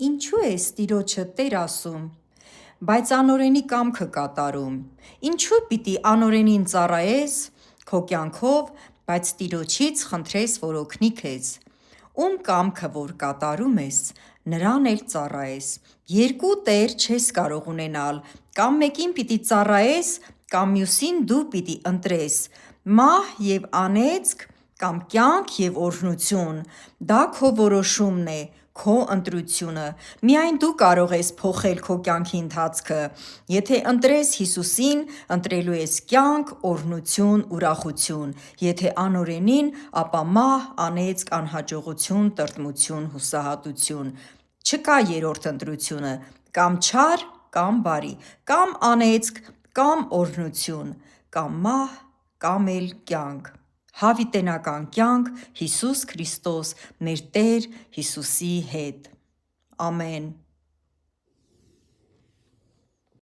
Ինչու ես Տիրոջը Տեր ասում, բայց անօրենի կամքը կատարում։ Ինչու պիտի անօրենին ծառայես քո կյանքով, բայց Տիրոջից խնդրես, որ օգնի քեզ։ Ում կամքը որ կատարում ես, նրան էլ ծառայես։ Երկու տեր չես կարող ունենալ, կամ մեկին պիտի ծառայես, կամ մյուսին դու պիտի ընտրես։ Մահ և անեծք, կամ կյանք և օրհնություն, դա քո որոշումն է, քո ընտրությունը։ Միայն դու կարող ես փոխել քո կյանքի ընթացքը։ Եթե ընտրես Հիսուսին, ընտրելու ես կյանք, օրհնություն, ուրախություն։ Եթե անօրենին, ապա մահ, անեծք, անհաջողություն, տրտմություն, հուսահատություն։ Չկա երրորդ ընտրությունը՝ կամ չար, կամ բարի, կամ անեծք, կամ օրհնություն, կամ մահ, կամ էլ կյանք։ Հավիտենական կյանք Հիսուս Քրիստոս մեր Տեր Հիսուսի հետ։ Ամեն։